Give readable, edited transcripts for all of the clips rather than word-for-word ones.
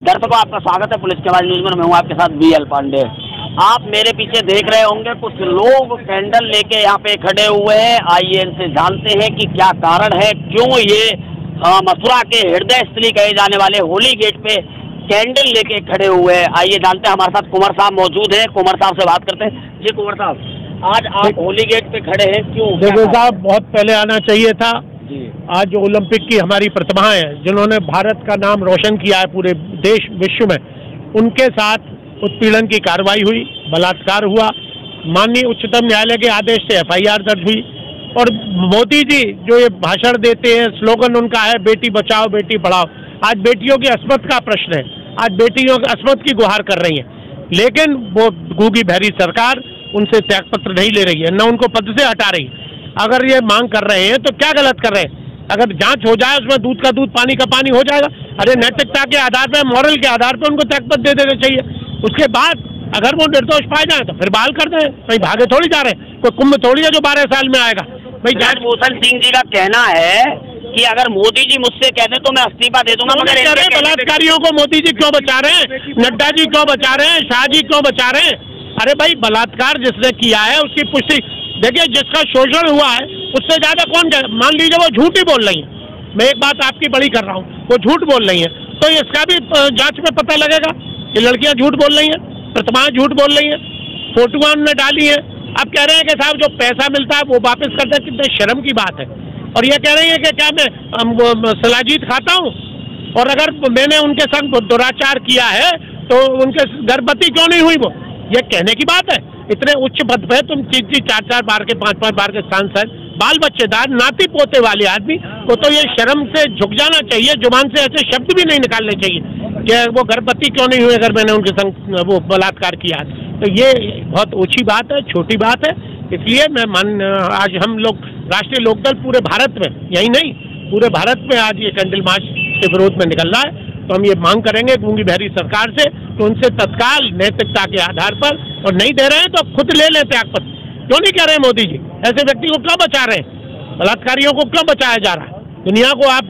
दर्शकों, आपका स्वागत है पुलिस की आवाज न्यूज में। मैं हूं आपके साथ बीएल पांडे। आप मेरे पीछे देख रहे होंगे कुछ लोग कैंडल लेके यहाँ पे खड़े हुए हैं। आइए इनसे जानते हैं कि क्या कारण है, क्यों ये मथुरा के हृदय स्थली कहे जाने वाले होली गेट पे कैंडल लेके खड़े हुए हैं। आइए जानते हैं। हमारे साथ कुंवर साहब मौजूद हैं। कुंवर साहब से बात करते हैं। जी कुंवर साहब, आज आप होली गेट पे खड़े हैं, क्यों? देखो साहब, बहुत पहले आना चाहिए था। आज जो ओलंपिक की हमारी प्रतिभाएं हैं, जिन्होंने भारत का नाम रोशन किया है पूरे देश विश्व में, उनके साथ उत्पीड़न की कार्रवाई हुई, बलात्कार हुआ। माननीय उच्चतम न्यायालय के आदेश से एफआईआर दर्ज हुई। और मोदी जी जो ये भाषण देते हैं, स्लोगन उनका है बेटी बचाओ बेटी पढ़ाओ। आज बेटियों की अस्मत का प्रश्न है, आज बेटियों की अस्मत की गुहार कर रही है, लेकिन वो गूंगी बहरी सरकार उनसे त्यागपत्र नहीं ले रही है, न उनको पद से हटा रही है। अगर ये मांग कर रहे हैं तो क्या गलत कर रहे हैं? अगर जांच हो जाए, उसमें दूध का दूध पानी का पानी हो जाएगा। अरे नैतिकता के आधार पर, मॉरल के आधार पर उनको त्यागपत्र दे देना चाहिए। उसके बाद अगर वो निर्दोष पाए जाए तो फिर बहाल कर दें। भाई भागे थोड़ी जा रहे हैं, कोई कुंभ थोड़ी है जो 12 साल में आएगा। भाई ब्रजभूषण सिंह जी का कहना है कि अगर मोदी जी मुझसे कहते तो मैं इस्तीफा दे दूंगा। मगर बलात्कारियों को मोदी जी क्यों बचा रहे हैं? नड्डा जी क्यों बचा रहे हैं? शाह जी क्यों बचा रहे हैं? अरे भाई, बलात्कार जिसने किया है उसकी पुष्टि देखिए, जिसका शोषण हुआ है उससे ज्यादा कौन? मान लीजिए वो झूठ ही बोल रही है, मैं एक बात आपकी बड़ी कर रहा हूँ, वो झूठ बोल रही है, तो इसका भी जांच में पता लगेगा कि लड़कियां झूठ बोल रही हैं, प्रतिमाएं झूठ बोल रही हैं, फोटोआं उन्होंने डाली हैं। अब कह रहे हैं कि साहब जो पैसा मिलता है वो वापस करते हैं। कितने शर्म की बात है। और ये कह रही है कि क्या मैं सलाजीत खाता हूँ, और अगर मैंने उनके संग दुराचार किया है तो उनके गर्भवती क्यों नहीं हुई? वो ये कहने की बात है? इतने उच्च पद पे तुम 3-4 बार के 5-5 बार के सांसद, बाल बच्चेदार, नाती पोते वाले आदमी को तो ये शर्म से झुक जाना चाहिए। जुबान से ऐसे शब्द भी नहीं निकालने चाहिए कि वो गर्भवती क्यों नहीं हुई अगर मैंने उनके संग वो बलात्कार किया। तो ये बहुत ऊंची बात है, छोटी बात है। इसलिए आज हम लोग राष्ट्रीय लोकदल पूरे भारत में, यही नहीं पूरे भारत में आज ये कैंडल मार्च के विरोध में निकल रहा है। तो हम ये मांग करेंगे गूंगी बहरी सरकार से कि उनसे तत्काल नैतिकता के आधार पर, और नहीं दे रहे हैं तो खुद ले लें त्यागपत्र। क्यों नहीं कह रहे हैं मोदी जी? ऐसे व्यक्ति को क्यों बचा रहे हैं? बलात्कारियों को क्यों बचाया जा रहा है? दुनिया को आप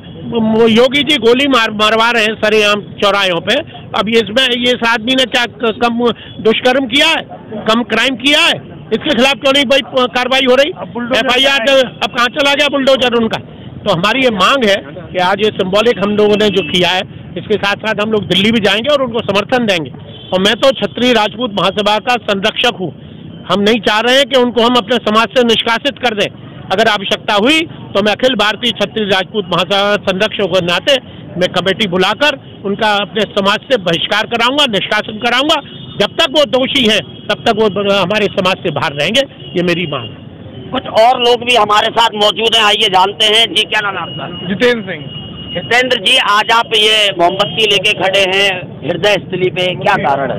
योगी जी गोली मरवा रहे हैं सरेआम चौराहों पे। अब इसमें इस आदमी ने क्या कम दुष्कर्म किया है, कम क्राइम किया है? इसके खिलाफ क्यों नहीं भाई कार्रवाई हो रही? एफआईआर अब कहाँ चला गया बुलडोजर उनका? तो हमारी ये मांग है कि आज ये सिंबॉलिक हम लोगों ने जो किया है, इसके साथ साथ हम लोग दिल्ली भी जाएंगे और उनको समर्थन देंगे। और मैं तो क्षत्रिय राजपूत महासभा का संरक्षक हूँ। हम नहीं चाह रहे हैं कि उनको हम अपने समाज से निष्कासित कर दें। अगर आवश्यकता हुई तो मैं अखिल भारतीय क्षत्रिय राजपूत महासभा संरक्षक के नाते मैं कमेटी बुलाकर उनका अपने समाज से बहिष्कार कराऊंगा, निष्कासन कराऊंगा। जब तक वो दोषी हैं तब तक वो हमारे समाज से बाहर रहेंगे। ये मेरी मांग है। कुछ और लोग भी हमारे साथ मौजूद हैं, आइए जानते हैं। जी क्या नाम है आपका? जितेंद्र सिंह। जितेंद्र जी, आज आप ये मोमबत्ती लेके खड़े हैं हृदय स्थली पे, क्या कारण है?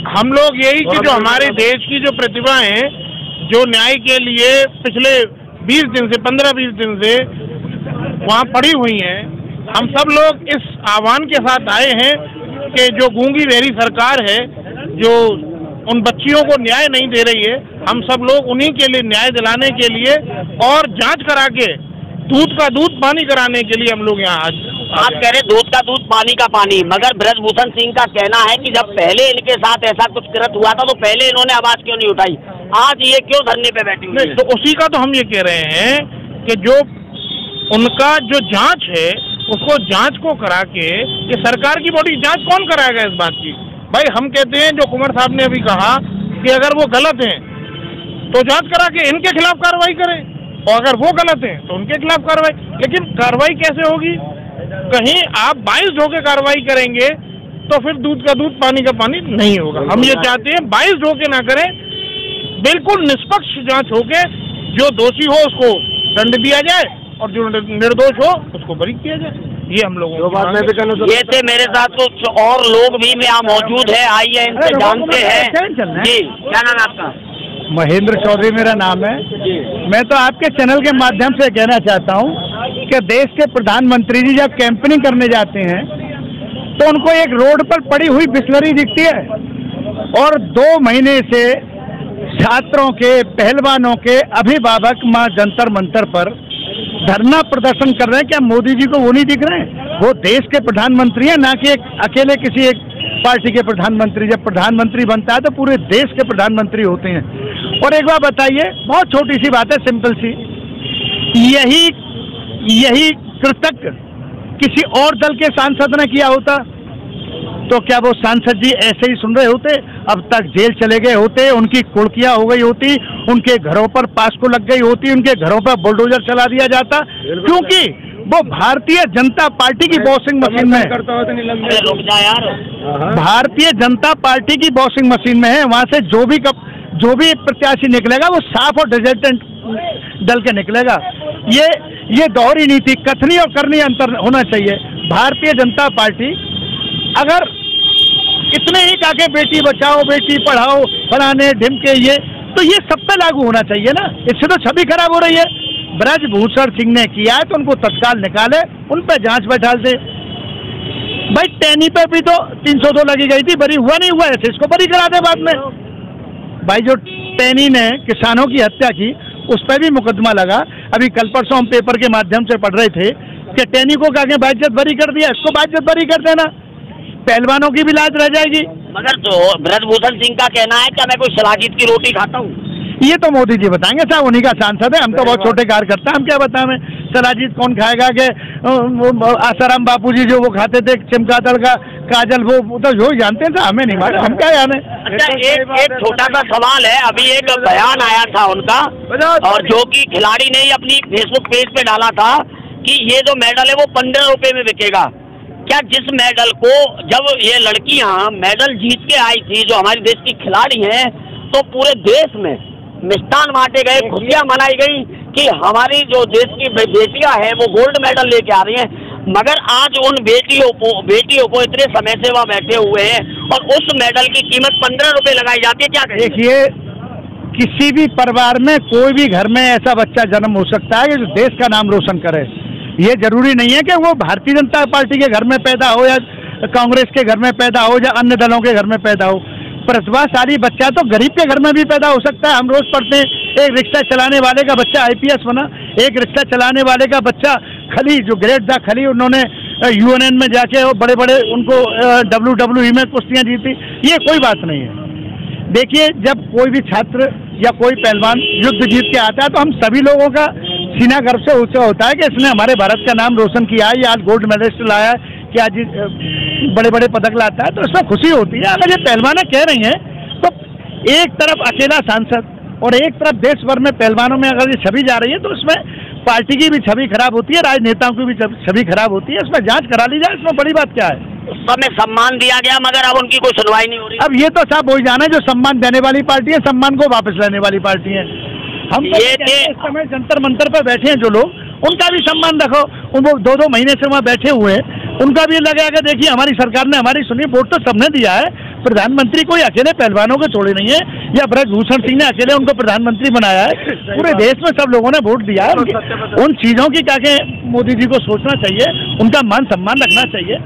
हम लोग यही कि जो हमारे देश की जो प्रतिभा है, जो न्याय के लिए पिछले 20 दिन से 15-20 दिन से वहाँ पड़ी हुई हैं, हम सब लोग इस आह्वान के साथ आए हैं कि जो गूंगी बहरी सरकार है, जो उन बच्चियों को न्याय नहीं दे रही है, हम सब लोग उन्हीं के लिए न्याय दिलाने के लिए और जांच करा के दूध का दूध पानी कराने के लिए हम लोग यहाँ आज। आप कह रहे दूध का दूध पानी का पानी, मगर ब्रजभूषण सिंह का कहना है कि जब पहले इनके साथ ऐसा कुछ कृत हुआ था तो पहले इन्होंने आवाज क्यों नहीं उठाई? आज ये क्यों धरने पे बैठी हुई है? तो उसी का तो हम ये कह रहे हैं कि जो उनका जो जांच है उसको जांच को करा के, ये सरकार की बॉडी जांच कौन कराएगा इस बात की? भाई हम कहते हैं, जो कुंवर साहब ने अभी कहा कि अगर वो गलत हैं तो जांच करा के इनके खिलाफ कार्रवाई करें, और अगर वो गलत हैं तो उनके खिलाफ कार्रवाई। लेकिन कार्रवाई कैसे होगी? कहीं आप बाइस्ड होकर कार्रवाई करेंगे तो फिर दूध का दूध पानी का पानी नहीं होगा। हम ये चाहते हैं बाइस्ड होके ना करें, बिल्कुल निष्पक्ष जांच होके जो दोषी हो उसको दंड दिया जाए और जो निर्दोष हो उसको बरी किया जाए। ये हम लोगों को ये थे। मेरे साथ कुछ और लोग भी यहाँ मौजूद है, आइए इनसे जानते हैं। जी क्या नाम है आपका? महेंद्र चौधरी मेरा नाम है। मैं तो आपके चैनल के माध्यम से कहना चाहता हूँ कि देश के प्रधानमंत्री जी जब कैंपेनिंग करने जाते हैं तो उनको एक रोड पर पड़ी हुई बिस्लरी दिखती है, और 2 महीने से छात्रों के, पहलवानों के अभिभावक मां जंतर मंतर पर धरना प्रदर्शन कर रहे हैं। क्या मोदी जी को वो नहीं दिख रहे हैं? वो देश के प्रधानमंत्री हैं, ना कि एक अकेले किसी एक पार्टी के प्रधानमंत्री। जब प्रधानमंत्री बनता है तो पूरे देश के प्रधानमंत्री होते हैं। और एक बात बताइए, बहुत छोटी सी बात है, सिंपल सी, यही कृतज्ञ किसी और दल के सांसद ने किया होता तो क्या वो सांसद जी ऐसे ही सुन रहे होते? अब तक जेल चले गए होते, उनकी कुर्कियां हो गई होती, उनके घरों पर पास्को लग गई होती, उनके घरों पर बुलडोजर चला दिया जाता, क्योंकि वो भारतीय जनता पार्टी की वॉशिंग मशीन में भारतीय जनता पार्टी की वॉशिंग मशीन में है। वहां से जो भी प्रत्याशी निकलेगा वो साफ और डिजर्टेंट दल के निकलेगा। ये दोहरी नीति, कथनी और करनी अंतर होना चाहिए। भारतीय जनता पार्टी अगर इतने ही कहा के बेटी बचाओ बेटी पढ़ाओ फलाने ढिमके, ये सब पे लागू होना चाहिए ना। इससे तो छवि खराब हो रही है। ब्रजभूषण सिंह ने किया है तो उनको तत्काल निकाले, उन पे जांच बैठाल दे। भाई टैनी पे भी तो 302 लगी गई थी, बरी हुआ नहीं हुआ, ऐसे इसको बरी करा दे बाद में। भाई जो टैनी ने किसानों की हत्या की उस पर भी मुकदमा लगा। अभी कल परसों हम पेपर के माध्यम से पढ़ रहे थे कि टैनी को कहा बाइज्जत बरी कर दिया, इसको बाइज्जत बरी कर देना, पहलवानों की भी लाज रह जाएगी। मगर तो ब्रजभूषण सिंह का कहना है क्या मैं कोई शराजीत की रोटी खाता हूँ? ये तो मोदी जी बताएंगे साहब, उन्हीं का सांसद है, हम तो बहुत छोटे कार्यकर्ता, हम क्या बताएं। शराजीत कौन खाएगा? कि आसाराम बापू जी जो वो खाते थे चमकादड़ का काजल, वो तो जो जानते हैं, हमें नहीं मालूम, हम क्या जाने। अच्छा, एक छोटा सा सवाल है। अभी एक बयान आया था उनका, और जो कि खिलाड़ी ने ही अपनी फेसबुक पेज पे डाला था कि ये जो मेडल है वो 15 रुपए में बिकेगा। क्या जिस मेडल को, जब ये लड़कियां मेडल जीत के आई थी, जो हमारे देश की खिलाड़ी हैं, तो पूरे देश में मिष्ठान बांटे गए, खुशियां मनाई गई कि हमारी जो देश की बेटियां हैं वो गोल्ड मेडल लेके आ रही हैं। मगर आज उन बेटियों को इतने समय से वहाँ बैठे हुए हैं और उस मेडल की कीमत 15 रुपए लगाई जाती है। क्या देखिए, किसी भी परिवार में कोई भी घर में ऐसा बच्चा जन्म हो सकता है जो देश का नाम रोशन करे। ये जरूरी नहीं है कि वो भारतीय जनता पार्टी के घर में पैदा हो या कांग्रेस के घर में पैदा हो या अन्य दलों के घर में पैदा हो। प्रतिभाशाली बच्चा तो गरीब के घर में भी पैदा हो सकता है। हम रोज पढ़ते हैं, एक रिक्शा चलाने वाले का बच्चा IPS बना, एक रिक्शा चलाने वाले का बच्चा खली, जो ग्रेट था खली, उन्होंने UNN में जाके बड़े बड़े उनको WWE में कुश्तियां जीती। ये कोई बात नहीं है। देखिए, जब कोई भी छात्र या कोई पहलवान युद्ध जीत के आता है तो हम सभी लोगों का सीना गर्व से ऊंचा होता है कि इसने हमारे भारत का नाम रोशन किया है, या आज गोल्ड मेडलिस्ट लाया है, कि आज बड़े बड़े पदक लाता है, तो इसमें खुशी होती है। अगर ये पहलवान कह रही हैं तो एक तरफ अकेला सांसद और एक तरफ देश भर में पहलवानों में अगर ये छवि जा रही है तो इसमें पार्टी की भी छवि खराब होती है, राजनेताओं की भी छवि खराब होती है। इसमें जांच करा ली जाए, इसमें बड़ी बात क्या है। उस समय सम्मान दिया गया मगर अब उनकी कोई सुनवाई नहीं हो रही। अब ये तो साहब वही जाना है, जो सम्मान देने वाली पार्टी है सम्मान को वापस लेने वाली पार्टी है। हम तो इस समय जंतर मंतर पर बैठे हैं जो लोग, उनका भी सम्मान रखो। वो 2-2 महीने से वहाँ बैठे हुए हैं, उनका भी लगेगा कि देखिए हमारी सरकार ने हमारी सुनी, वोट तो सबने दिया है। प्रधानमंत्री कोई अकेले पहलवानों के छोड़े नहीं है, या ब्रजभूषण सिंह ने अकेले उनको प्रधानमंत्री बनाया है, पूरे देश में सब लोगों ने वोट दिया है। उन चीजों की क्या मोदी जी को सोचना चाहिए, उनका मान सम्मान रखना चाहिए।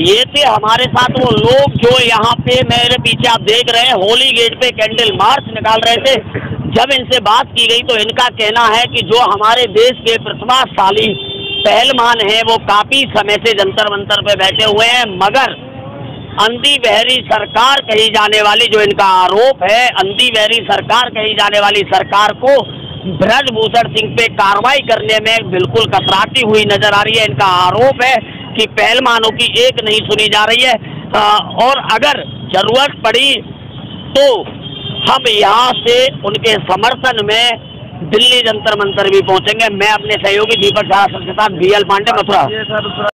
ये थे हमारे साथ वो लोग जो यहाँ पे मेरे पीछे आप देख रहे हैं होली गेट पे कैंडल मार्च निकाल रहे थे। जब इनसे बात की गई तो इनका कहना है कि जो हमारे देश के प्रतिभाशाली पहलवान हैं वो काफी समय से जंतर मंतर पे बैठे हुए हैं, मगर अंधी बहरी सरकार कही जाने वाली, जो इनका आरोप है, अंधी बहरी सरकार कही जाने वाली सरकार को ब्रजभूषण सिंह पे कार्रवाई करने में बिल्कुल कतराती हुई नजर आ रही है। इनका आरोप है कि पहलवानों की एक नहीं सुनी जा रही है, और अगर जरूरत पड़ी तो हम यहाँ से उनके समर्थन में दिल्ली जंतर मंतर भी पहुंचेंगे। मैं अपने सहयोगी दीपक झा के साथ BL पांडे, मथुरा।